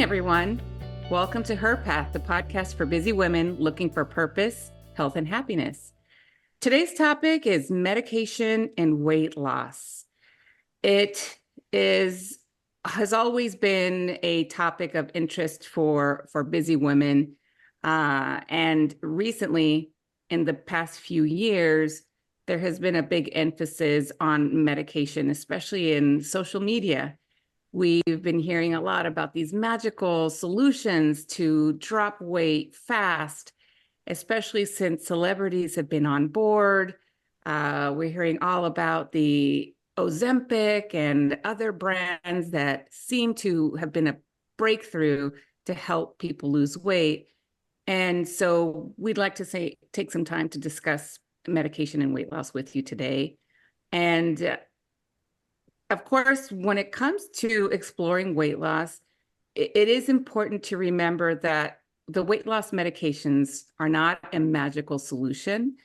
everyone. Welcome to HERPath, the podcast for busy women looking for purpose, health, and happiness. Today's topic is medication and weight loss. It has always been a topic of interest for busy women. And recently, in the past few years, there has been a big emphasis on medication, especially in social media. We've been hearing a lot about these magical solutions to drop weight fast, especially since celebrities have been on board. We're hearing all about the Ozempic and other brands that seem to have been a breakthrough to help people lose weight. And so we'd like to take some time to discuss medication and weight loss with you today. And of course, when it comes to exploring weight loss, it is important to remember that the weight loss medications are not a magical solution.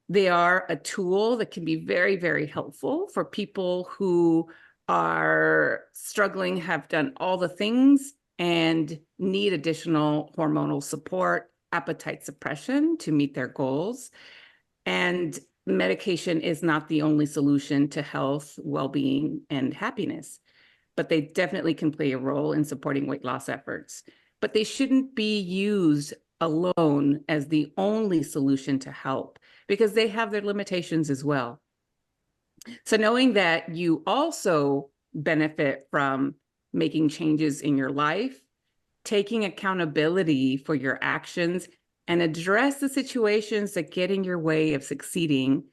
They are a tool that can be very, very helpful for people who are struggling, have done all the things, and need additional hormonal support, appetite suppression to meet their goals. And medication is not the only solution to health, well-being, and happiness, but they definitely can play a role in supporting weight loss efforts. But they shouldn't be used alone as the only solution to help, because they have their limitations as well. So knowing that you also benefit from making changes in your life, taking accountability for your actions, and address the situations that get in your way of succeeding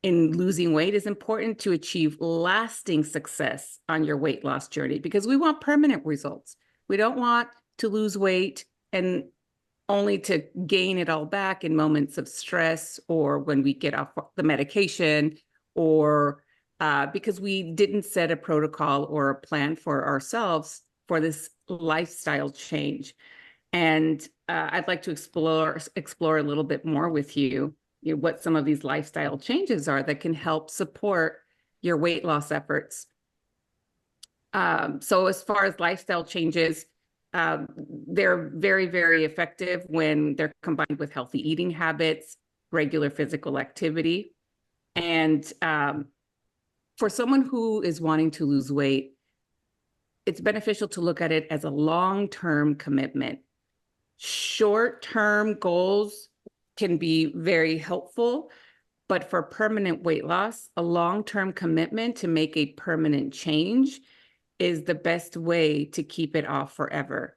in losing weight is important to achieve lasting success on your weight loss journey, because we want permanent results. We don't want to lose weight and only to gain it all back in moments of stress or when we get off the medication, or because we didn't set a protocol or a plan for ourselves for this lifestyle change. And I'd like to explore a little bit more with you, what some of these lifestyle changes are that can help support your weight loss efforts. So as far as lifestyle changes, they're very, very effective when they're combined with healthy eating habits, regular physical activity. And for someone who is wanting to lose weight, it's beneficial to look at it as a long-term commitment. Short-term goals can be very helpful, but for permanent weight loss, a long-term commitment to make a permanent change is the best way to keep it off forever.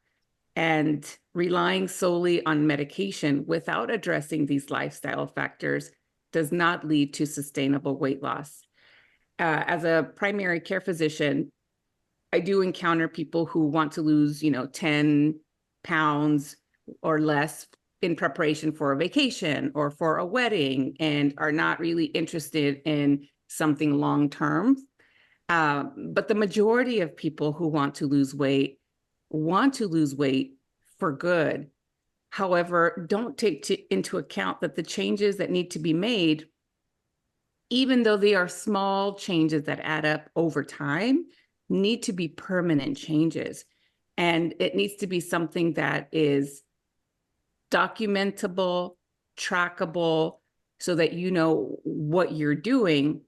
And relying solely on medication without addressing these lifestyle factors does not lead to sustainable weight loss. As a primary care physician, I do encounter people who want to lose, 10 pounds or less in preparation for a vacation or for a wedding, and are not really interested in something long-term. But the majority of people who want to lose weight for good. However, don't take into account that the changes that need to be made, even though they are small changes that add up over time, need to be permanent changes. And it needs to be something that is documentable, trackable, so that you know what you're doing,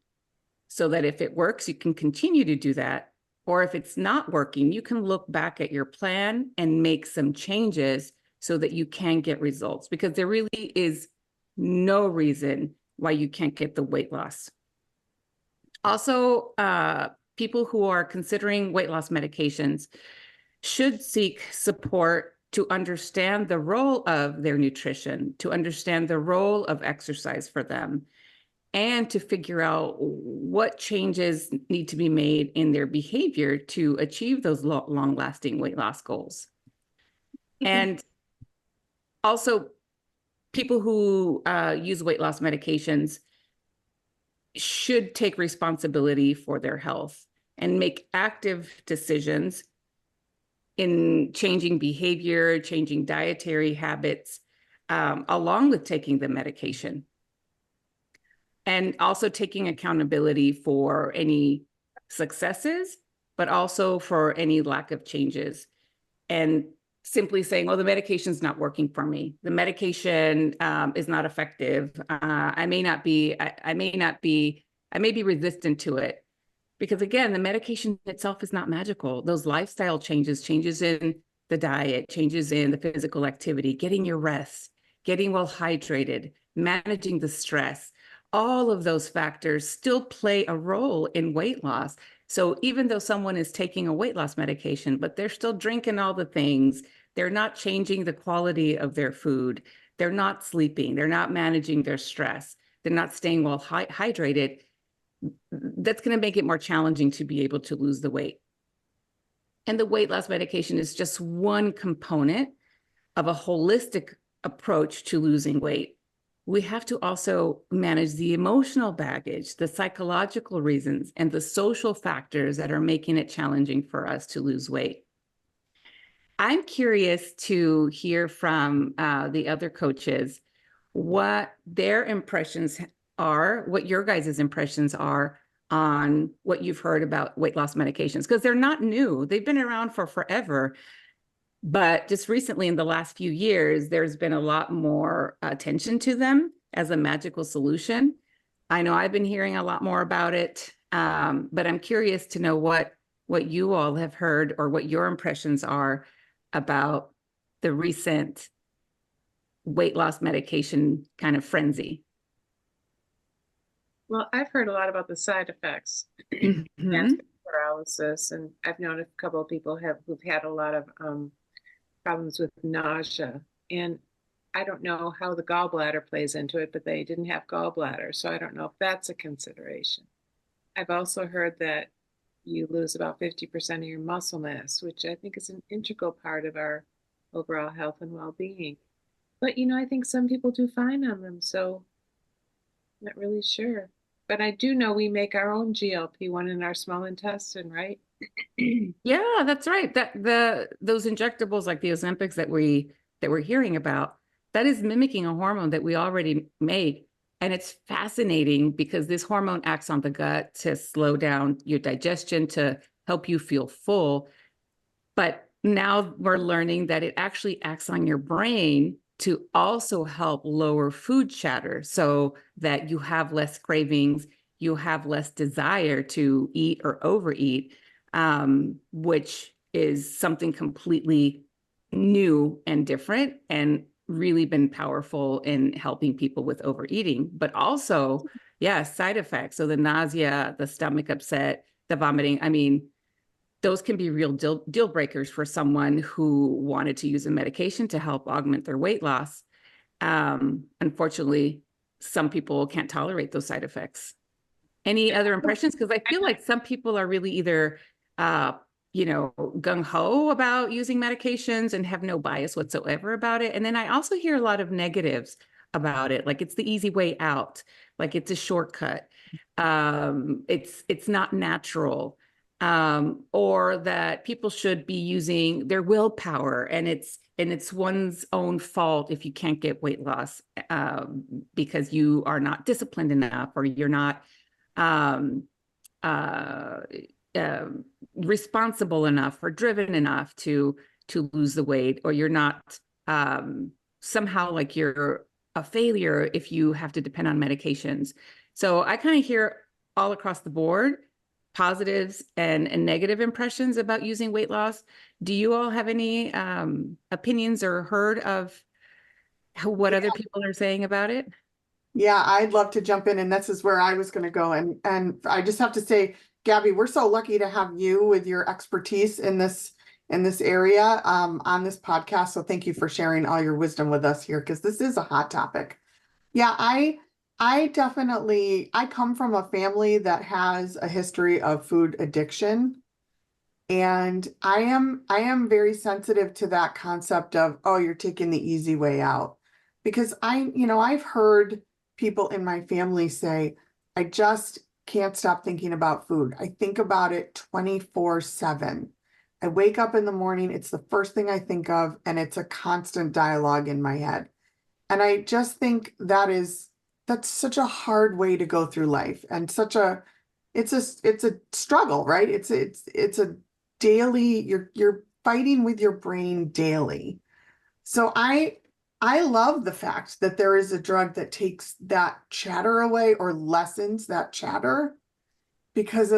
so that if it works, you can continue to do that. Or if it's not working, you can look back at your plan and make some changes so that you can get results, because there really is no reason why you can't get the weight loss. Also, people who are considering weight loss medications should seek support to understand the role of their nutrition, to understand the role of exercise for them, and to figure out what changes need to be made in their behavior to achieve those long-lasting weight loss goals. And also, people who use weight loss medications should take responsibility for their health and make active decisions in changing behavior, changing dietary habits, along with taking the medication. And also taking accountability for any successes, but also for any lack of changes. and simply saying, well, the medication's not working for me. The medication is not effective. I may be resistant to it. Because again, the medication itself is not magical. Those lifestyle changes, changes in the diet, changes in the physical activity, getting your rest, getting well hydrated, managing the stress, all of those factors still play a role in weight loss. So even though someone is taking a weight loss medication, but they're still drinking all the things, they're not changing the quality of their food, they're not sleeping, they're not managing their stress, they're not staying well hydrated, that's going to make it more challenging to be able to lose the weight. And the weight loss medication is just one component of a holistic approach to losing weight. We have to also manage the emotional baggage, the psychological reasons, and the social factors that are making it challenging for us to lose weight. I'm curious to hear from the other coaches what their impressions are, what your guys' impressions are on what you've heard about weight loss medications, because they're not new. They've been around for forever. But just recently, in the last few years, there's been a lot more attention to them as a magical solution. I know I've been hearing a lot more about it, but I'm curious to know what you all have heard or what your impressions are about the recent weight loss medication kind of frenzy. Well, I've heard a lot about the side effects, Mm-hmm. paralysis, and I've known a couple of people who've had a lot of problems with nausea. And I don't know how the gallbladder plays into it, but they didn't have gallbladder, so I don't know if that's a consideration. I've also heard that you lose about 50% of your muscle mass, which I think is an integral part of our overall health and well-being. But I think some people do fine on them, so I'm not really sure. But I do know we make our own GLP-1 in our small intestine, right? Yeah, that's right. Those injectables like the Ozempics that we're hearing about, that is mimicking a hormone that we already make. And it's fascinating because this hormone acts on the gut to slow down your digestion, to help you feel full. But now we're learning that it actually acts on your brain to also help lower food chatter so that you have less cravings, you have less desire to eat or overeat, which is something completely new and different and really been powerful in helping people with overeating. But also, yeah, side effects. So the nausea, the stomach upset, the vomiting. I mean, those can be real deal breakers for someone who wanted to use a medication to help augment their weight loss. Unfortunately, some people can't tolerate those side effects. Any other impressions? Because I feel like some people are really either, gung-ho about using medications and have no bias whatsoever about it. And then I also hear a lot of negatives about it, like it's the easy way out, like it's a shortcut. It's not natural. Or that people should be using their willpower, and it's one's own fault if you can't get weight loss because you are not disciplined enough, or you're not um, uh, uh, responsible enough or driven enough to lose the weight, or you're not somehow like you're a failure if you have to depend on medications. So I kind of hear all across the board positives and negative impressions about using weight loss. Do you all have any opinions or heard of what other people are saying about it? Yeah, I'd love to jump in, and this is where I was going to go. And I just have to say, Gabby, we're so lucky to have you with your expertise in this area on this podcast. So thank you for sharing all your wisdom with us here, because this is a hot topic. Yeah, I definitely I come from a family that has a history of food addiction. And I am very sensitive to that concept of, oh, you're taking the easy way out. Because I've heard people in my family say, I just can't stop thinking about food. I think about it 24/7. I wake up in the morning, it's the first thing I think of, and it's a constant dialogue in my head. And I just think that's such a hard way to go through life, and it's a struggle, right? It's a daily, you're fighting with your brain daily. So I love the fact that there is a drug that takes that chatter away or lessens that chatter, because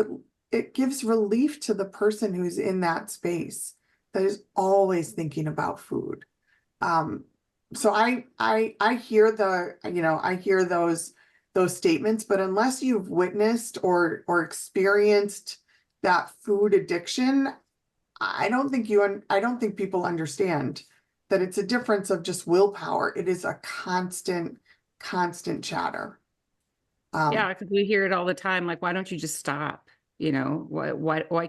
it gives relief to the person who's in that space that is always thinking about food. So I hear I hear those statements, but unless you've witnessed or experienced that food addiction, I don't think people understand that it's a difference of just willpower. It is a constant chatter. Yeah, because we hear it all the time. Like, why don't you just stop? Why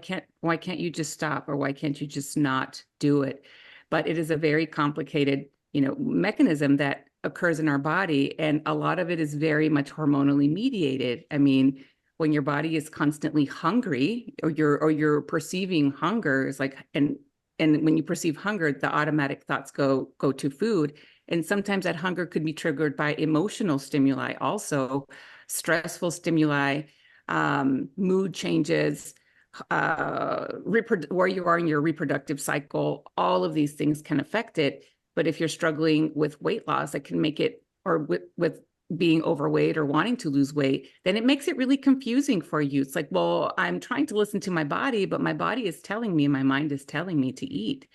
can't you just stop, or why can't you just not do it? But it is a very complicated, mechanism that occurs in our body, and a lot of it is very much hormonally mediated. I mean, when your body is constantly hungry, or you're perceiving hunger, is like, and when you perceive hunger, the automatic thoughts go to food. And sometimes that hunger could be triggered by emotional stimuli, also stressful stimuli, mood changes, where you are in your reproductive cycle. All of these things can affect it. But if you're struggling with weight loss, it can make it, or with being overweight or wanting to lose weight, then it makes it really confusing for you. It's like, well, I'm trying to listen to my body, but my body is telling me, my mind is telling me to eat.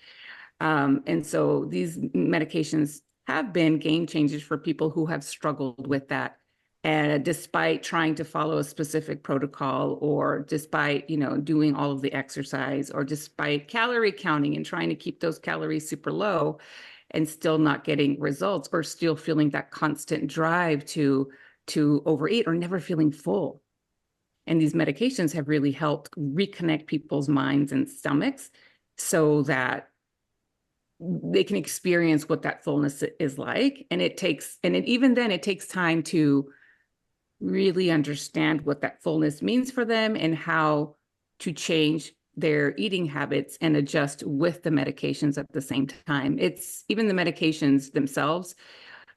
And so these medications have been game changers for people who have struggled with that. And despite trying to follow a specific protocol, or despite, doing all of the exercise, or despite calorie counting and trying to keep those calories super low, and still not getting results, or still feeling that constant drive to overeat, or never feeling full. And these medications have really helped reconnect people's minds and stomachs so that they can experience what that fullness is like. And even then it takes time to really understand what that fullness means for them, and how to change their eating habits and adjust with the medications at the same time. It's even the medications themselves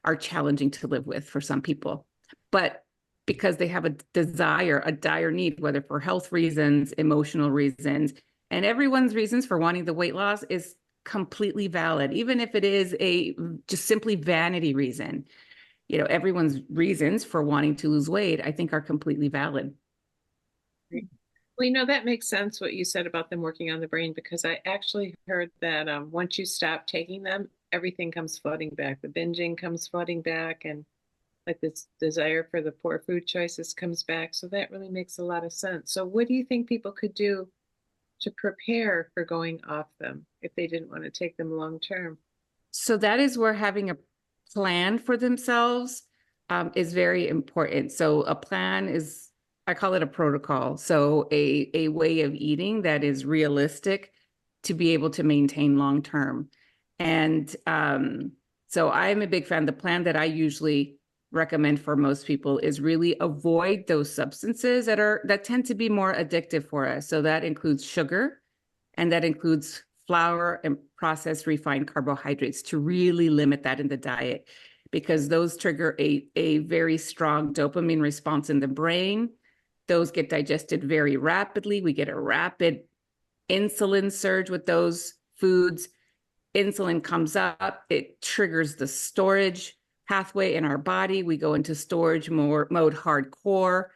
are challenging to live with for some people, but because they have a desire, a dire need, whether for health reasons, emotional reasons, and everyone's reasons for wanting the weight loss is completely valid, even if it is a just simply vanity reason. Everyone's reasons for wanting to lose weight, I think, are completely valid. Well, that makes sense what you said about them working on the brain, because I actually heard that once you stop taking them, everything comes flooding back. The binging comes flooding back, and like this desire for the poor food choices comes back. So that really makes a lot of sense. So what do you think people could do to prepare for going off them if they didn't want to take them long term? So that is where having a plan for themselves is very important. So a plan is, I call it a protocol. So a way of eating that is realistic to be able to maintain long term. And so I'm a big fan. The plan that I usually recommend for most people is really avoid those substances that tend to be more addictive for us. So that includes sugar, and that includes flour and processed refined carbohydrates, to really limit that in the diet, because those trigger a very strong dopamine response in the brain. Those get digested very rapidly. We get a rapid insulin surge with those foods. Insulin comes up, it triggers the storage pathway in our body. We go into storage mode hardcore.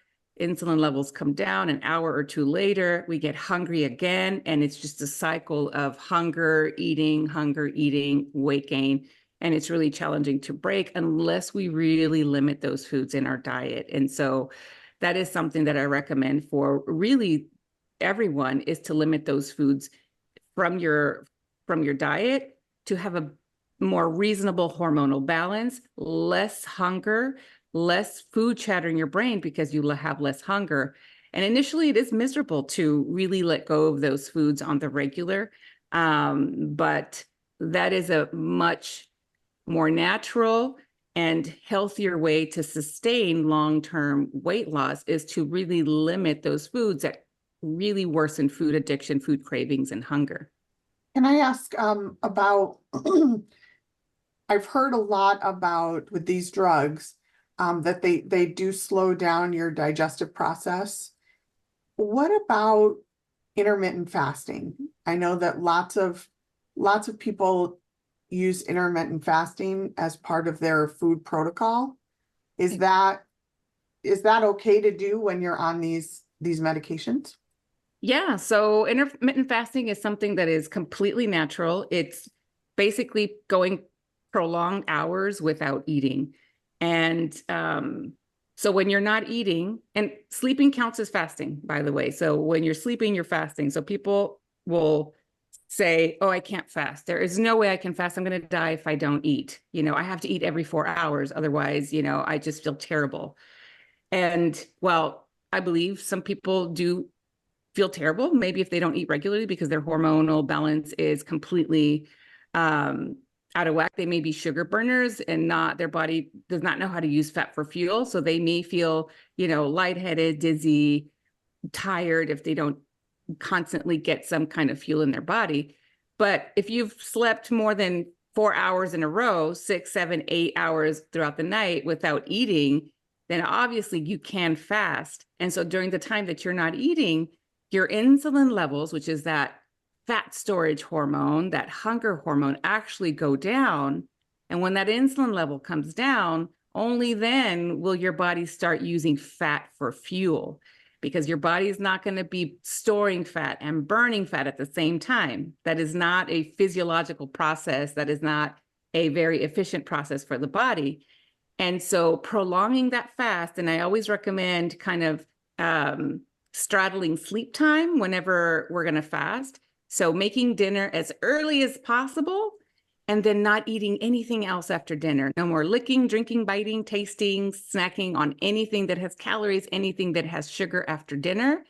Insulin levels come down. An hour or two later, we get hungry again. And it's just a cycle of hunger, eating, weight gain. And it's really challenging to break unless we really limit those foods in our diet. And so that is something that I recommend for really everyone, is to limit those foods from your diet, to have a more reasonable hormonal balance, less hunger, less food chatter in your brain because you have less hunger. And initially it is miserable to really let go of those foods on the regular. But that is a much more natural and healthier way to sustain long-term weight loss, is to really limit those foods that really worsen food addiction, food cravings, and hunger. Can I ask about, I've heard a lot about with these drugs that they do slow down your digestive process. What about intermittent fasting? I know that lots of lots of people use intermittent fasting as part of their food protocol. Is that okay to do when you're on these medications? Yeah, so intermittent fasting is something that is completely natural. It's basically going prolonged hours without eating. And so when you're not eating, and sleeping counts as fasting, by the way. So when you're sleeping, you're fasting. So people will say, oh, I can't fast. There is no way I can fast. I'm going to die if I don't eat. I have to eat every 4 hours. Otherwise, I just feel terrible. And well, I believe some people do feel terrible, maybe if they don't eat regularly because their hormonal balance is completely out of whack. They may be sugar burners and their body does not know how to use fat for fuel. So they may feel, lightheaded, dizzy, tired if they don't constantly get some kind of fuel in their body. But if you've slept more than 4 hours in a row, 6, 7, 8 hours throughout the night without eating, then obviously you can fast. And so during the time that you're not eating, your insulin levels, which is that fat storage hormone, that hunger hormone, actually go down. And when that insulin level comes down, only then will your body start using fat for fuel, because your body is not going to be storing fat and burning fat at the same time. That is not a physiological process. That is not a very efficient process for the body. And so prolonging that fast, and I always recommend kind of straddling sleep time whenever we're going to fast. So making dinner as early as possible and then not eating anything else after dinner. No more licking, drinking, biting, tasting, snacking on anything that has calories, anything that has sugar after dinner,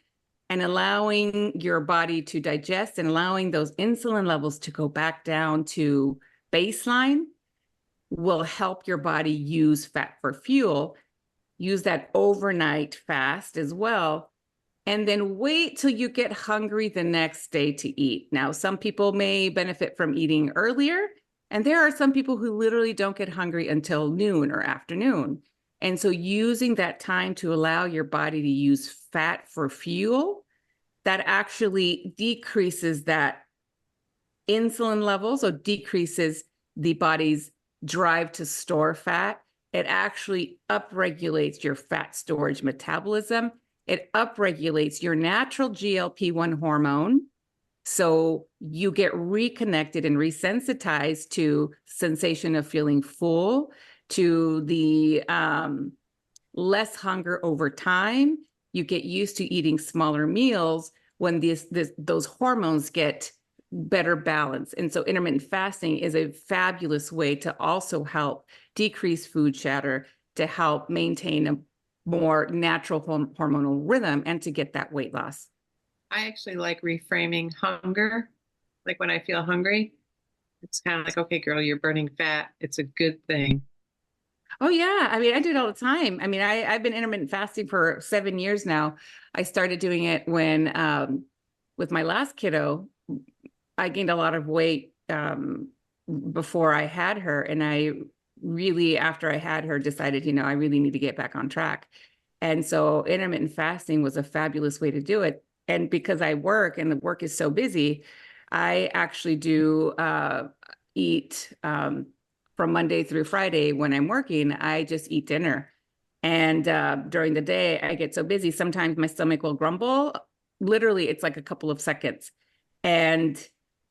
and allowing your body to digest and allowing those insulin levels to go back down to baseline will help your body use fat for fuel. Use that overnight fast as well. And then wait till you get hungry the next day to eat. Now, some people may benefit from eating earlier, and there are some people who literally don't get hungry until noon or afternoon. And so using that time to allow your body to use fat for fuel, that actually decreases that insulin level, so decreases the body's drive to store fat. It actually upregulates your fat storage metabolism. It upregulates your natural GLP-1 hormone. So you get reconnected and resensitized to sensation of feeling full, to the less hunger over time. You get used to eating smaller meals when those hormones get better balance. And so intermittent fasting is a fabulous way to also help decrease food chatter, to help maintain a more natural hormonal rhythm, and to get that weight loss. I actually like reframing hunger. Like when I feel hungry, it's kind of like, okay, girl, you're burning fat. It's a good thing. Oh yeah. I mean, I do it all the time. I mean, I've been intermittent fasting for 7 years now. I started doing it when, with my last kiddo, I gained a lot of weight before I had her. And I really, after I had her, decided, I really need to get back on track. And so intermittent fasting was a fabulous way to do it. And because I work and the work is so busy, I actually do eat from Monday through Friday. When I'm working, I just eat dinner. And during the day, I get so busy, sometimes my stomach will grumble. Literally, it's like a couple of seconds and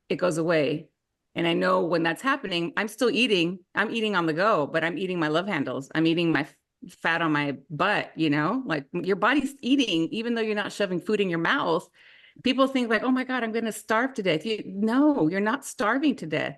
it goes away. And I know when that's happening, I'm still eating. I'm eating on the go, but I'm eating my love handles. I'm eating my fat on my butt, like your body's eating, even though you're not shoving food in your mouth. People think like, oh my God, I'm going to starve to death. No, you're not starving to death.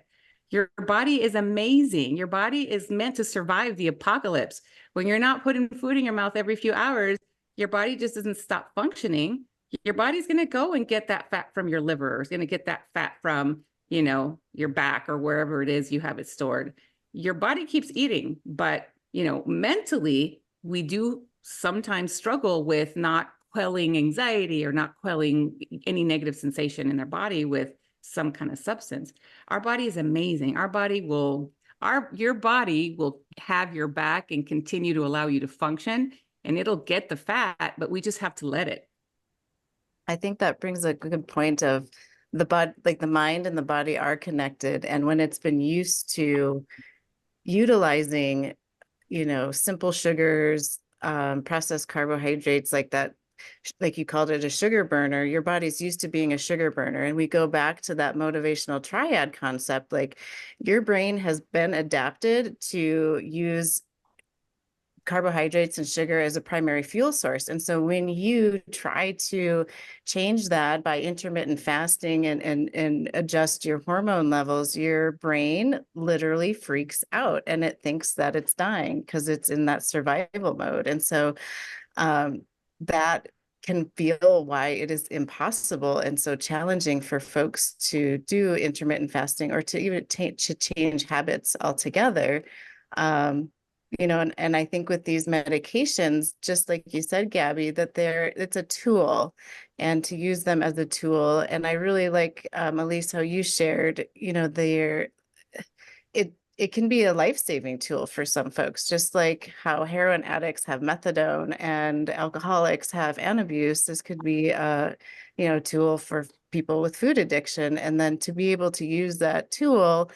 Your body is amazing. Your body is meant to survive the apocalypse. When you're not putting food in your mouth every few hours, your body just doesn't stop functioning. Your body's going to go and get that fat from your liver. It's going to get that fat from, your back or wherever it is you have it stored. Your body keeps eating, but, mentally, we do sometimes struggle with not quelling anxiety or not quelling any negative sensation in their body with some kind of substance. Our body is amazing. Your body will have your back and continue to allow you to function, and it'll get the fat, but we just have to let it. I think that brings a good point of the body, like the mind and the body are connected. And when it's been used to utilizing, simple sugars, processed carbohydrates like that, like you called it a sugar burner, your body's used to being a sugar burner. And we go back to that motivational triad concept, like your brain has been adapted to use carbohydrates and sugar as a primary fuel source. And so when you try to change that by intermittent fasting and adjust your hormone levels, your brain literally freaks out and it thinks that it's dying because it's in that survival mode. And so that can feel why it is impossible and so challenging for folks to do intermittent fasting or to even to change habits altogether. And I think with these medications, just like you said, Gabby, that it's a tool and to use them as a tool. And I really like, Elise, how you shared, it can be a life-saving tool for some folks, just like how heroin addicts have methadone and alcoholics have antabuse. This could be a, tool for people with food addiction. And then to be able to use that tool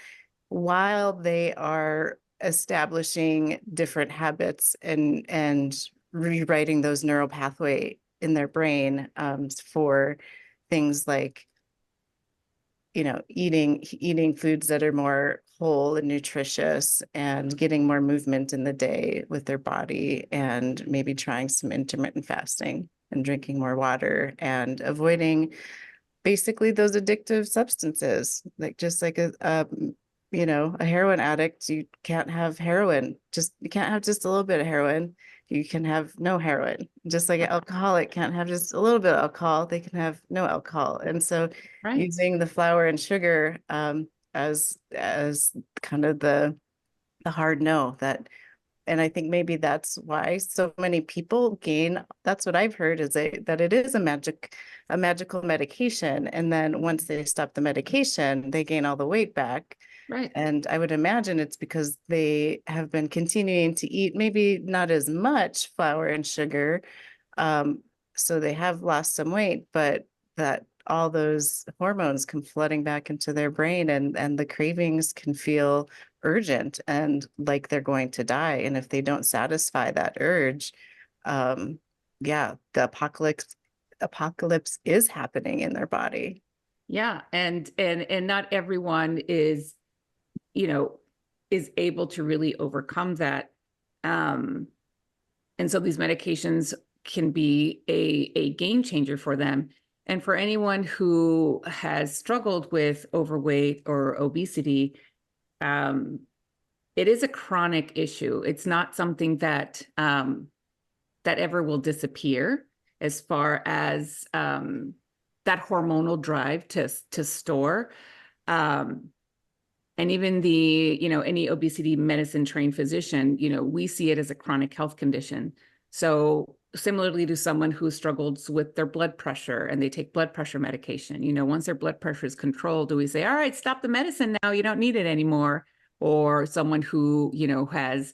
while they are establishing different habits and rewriting those neural pathway in their brain for things like eating foods that are more whole and nutritious and getting more movement in the day with their body and maybe trying some intermittent fasting and drinking more water and avoiding basically those addictive substances, like just like a heroin addict, you can't have heroin. You can't have just a little bit of heroin. You can have no heroin. Just like an alcoholic can't have just a little bit of alcohol, they can have no alcohol. And so using the flour and sugar as kind of the hard no that, and I think maybe that's why so many people gain. That's what I've heard is that it is a magical medication. And then once they stop the medication, they gain all the weight back. Right. And I would imagine it's because they have been continuing to eat maybe not as much flour and sugar. So they have lost some weight, but that all those hormones come flooding back into their brain and the cravings can feel urgent and like they're going to die. And if they don't satisfy that urge, the apocalypse is happening in their body. Yeah. And not everyone is able to really overcome that. And so these medications can be a game changer for them. And for anyone who has struggled with overweight or obesity, it is a chronic issue. It's not something that that ever will disappear as far as that hormonal drive to store. And even any obesity medicine trained physician, we see it as a chronic health condition. So similarly to someone who struggles with their blood pressure and they take blood pressure medication, once their blood pressure is controlled, do we say, all right, stop the medicine now, you don't need it anymore? Or someone who, has,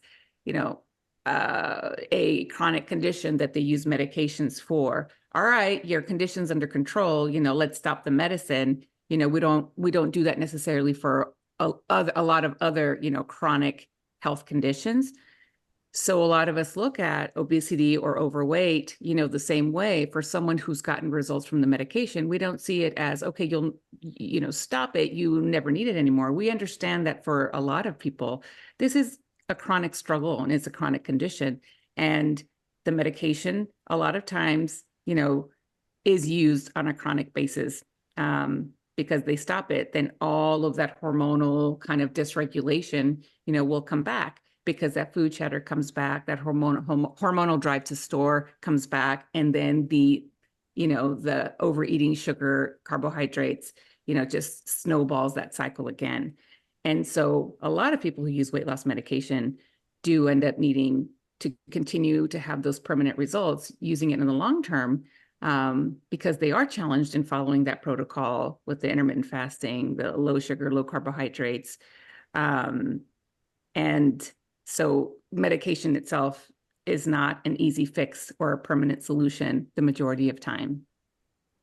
a chronic condition that they use medications for. All right, your condition's under control, let's stop the medicine. We don't do that necessarily for a lot of other, chronic health conditions. So a lot of us look at obesity or overweight, the same way. For someone who's gotten results from the medication, we don't see it as, okay, you'll, stop it. You never need it anymore. We understand that for a lot of people, this is a chronic struggle and it's a chronic condition. And the medication, a lot of times, is used on a chronic basis. Because they stop it, then all of that hormonal kind of dysregulation, will come back because that food chatter comes back, that hormonal drive to store comes back, and then the overeating sugar, carbohydrates, just snowballs that cycle again. And so a lot of people who use weight loss medication do end up needing to continue to have those permanent results using it in the long term. Because they are challenged in following that protocol with the intermittent fasting, the low sugar, low carbohydrates. And so medication itself is not an easy fix or a permanent solution the majority of time.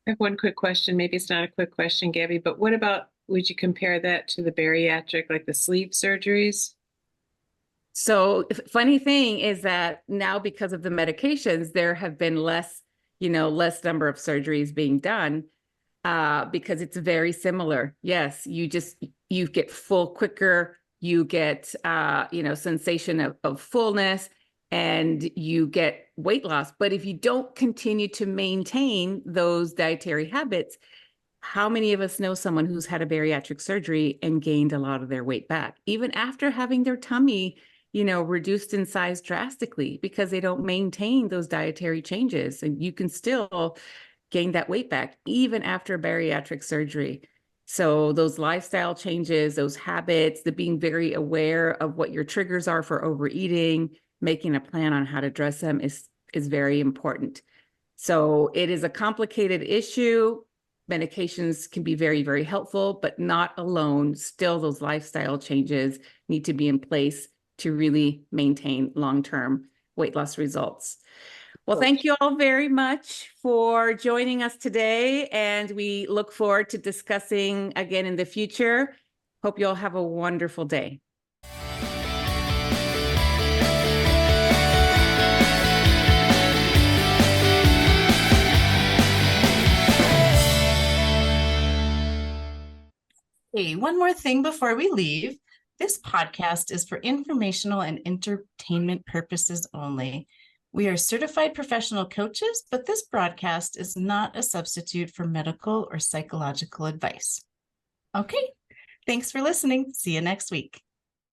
I have one quick question. Maybe it's not a quick question, Gabby, but what about, would you compare that to the bariatric, like the sleeve surgeries? So funny thing is that now because of the medications, there have been less, less number of surgeries being done because it's very similar. Yes, you get full quicker, you get sensation of fullness, and you get weight loss. But if you don't continue to maintain those dietary habits, how many of us know someone who's had a bariatric surgery and gained a lot of their weight back, even after having their tummy, reduced in size drastically because they don't maintain those dietary changes, and you can still gain that weight back even after bariatric surgery. So those lifestyle changes, those habits, the being very aware of what your triggers are for overeating, making a plan on how to address them is very important. So it is a complicated issue. Medications can be very, very helpful, but not alone. Still, those lifestyle changes need to be in place to really maintain long-term weight loss results. Well, thank you all very much for joining us today, and we look forward to discussing again in the future. Hope you all have a wonderful day. Hey, one more thing before we leave. This podcast is for informational and entertainment purposes only. We are certified professional coaches, but this broadcast is not a substitute for medical or psychological advice. Okay, thanks for listening. See you next week.